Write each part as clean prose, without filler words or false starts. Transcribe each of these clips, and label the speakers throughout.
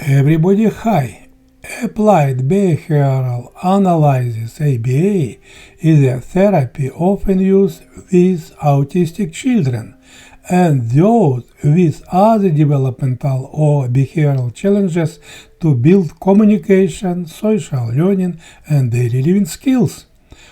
Speaker 1: Everybody High Applied Behavioral Analysis (ABA) is a therapy often used with autistic children and those with other developmental or behavioral challenges to build communication, social learning, and daily living skills.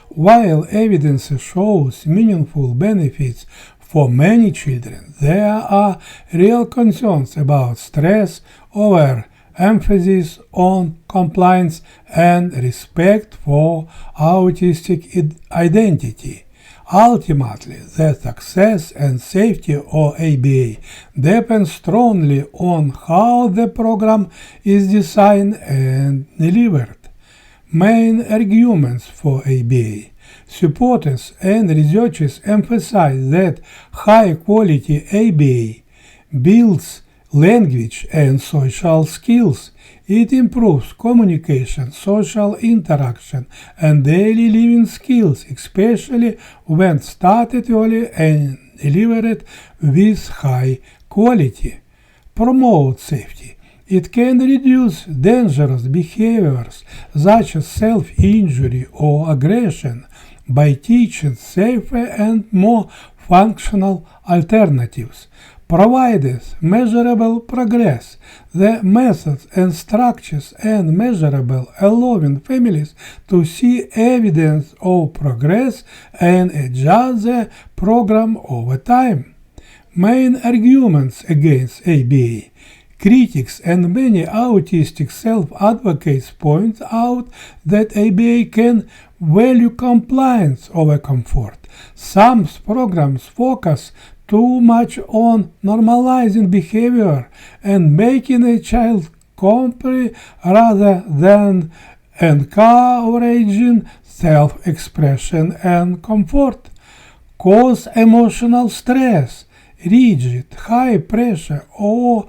Speaker 1: While evidence shows meaningful benefits for many children, there are real concerns about stress, overemphasis on compliance, and respect for autistic identity. Ultimately, the success and safety of ABA depend strongly on how the program is designed and delivered. Main arguments for ABA. Supporters and researchers emphasize that high-quality ABA builds language and social skills. It improves communication, social interaction, and daily living skills, especially when started early and delivered with high quality. Promote safety. It can reduce dangerous behaviors such as self-injury or aggression by teaching safer and more functional alternatives. Provides measurable progress. The methods and structures and measurable, allowing families to see evidence of progress and adjust the program over time. Main arguments against ABA. Critics and many autistic self-advocates point out that ABA can value compliance over comfort. Some programs focus too much on normalizing behavior and making a child comply rather than encouraging self-expression and comfort. Cause emotional stress, rigid, high pressure, or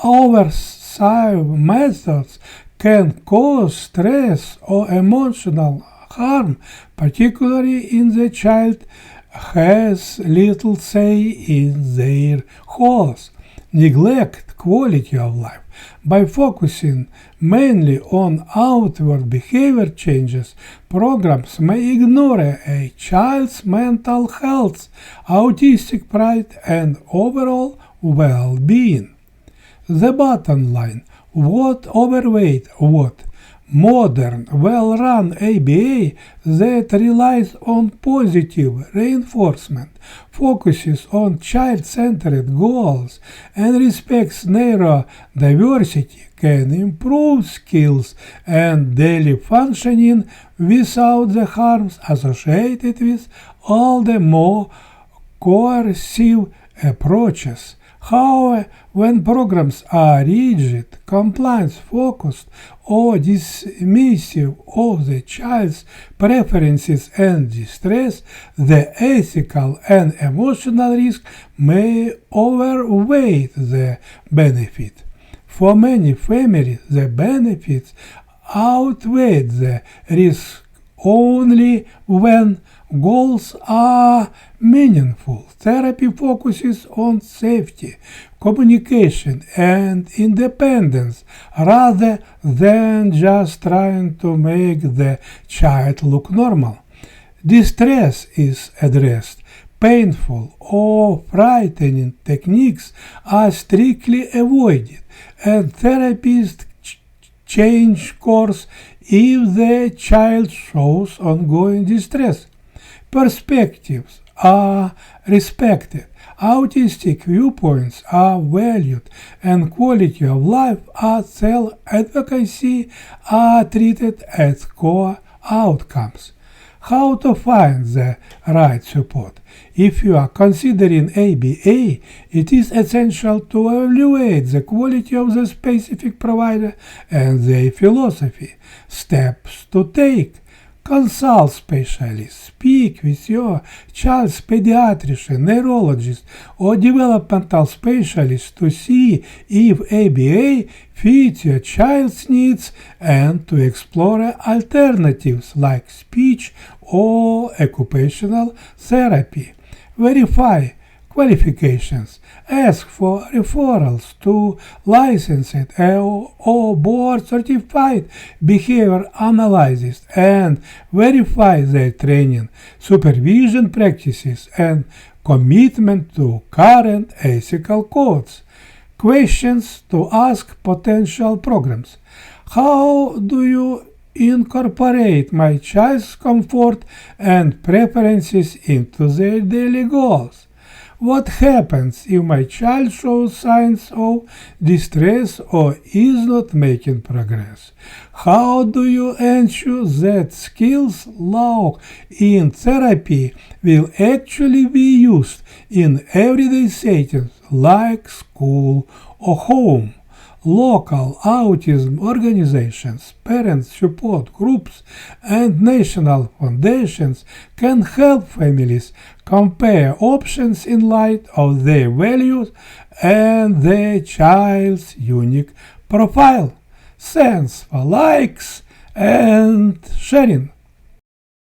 Speaker 1: oversight methods can cause stress or emotional harm, particularly in the child has little say in their goals. Neglect quality of life. By focusing mainly on outward behavior changes, programs may ignore a child's mental health, autistic pride, and overall well-being. The bottom line: what overweight, what modern, well-run ABA that relies on positive reinforcement, focuses on child-centered goals, and respects neurodiversity can improve skills and daily functioning without the harms associated with all the more coercive approaches. However, when programs are rigid, compliance-focused, or dismissive of the child's preferences and distress, the ethical and emotional risk may outweigh the benefit. For many families, the benefits outweigh the risk only when goals are meaningful. Therapy focuses on safety, communication, and independence rather than just trying to make the child look normal. Distress is addressed. Painful or frightening techniques are strictly avoided, and therapists change course if the child shows ongoing distress. Perspectives are respected, autistic viewpoints are valued, and quality of life and self-advocacy are treated as core outcomes. How to find the right support? If you are considering ABA, it is essential to evaluate the quality of the specific provider and their philosophy. Steps to take: consult specialists, speak with your child's pediatrician, neurologist, or developmental specialist to see if ABA fits your child's needs and to explore alternatives like speech or occupational therapy. Verify qualifications. Ask for referrals to licensed or board-certified behavior analysts and verify their training, supervision practices, and commitment to current ethical codes. Questions to ask potential programs. How do you incorporate my child's comfort and preferences into their daily goals? What happens if my child shows signs of distress or is not making progress? How do you ensure that skills learned in therapy will actually be used in everyday settings like school or home? Local autism organizations, parent support groups, and national foundations can help families compare options in light of their values and their child's unique profile. Thanks for likes and sharing.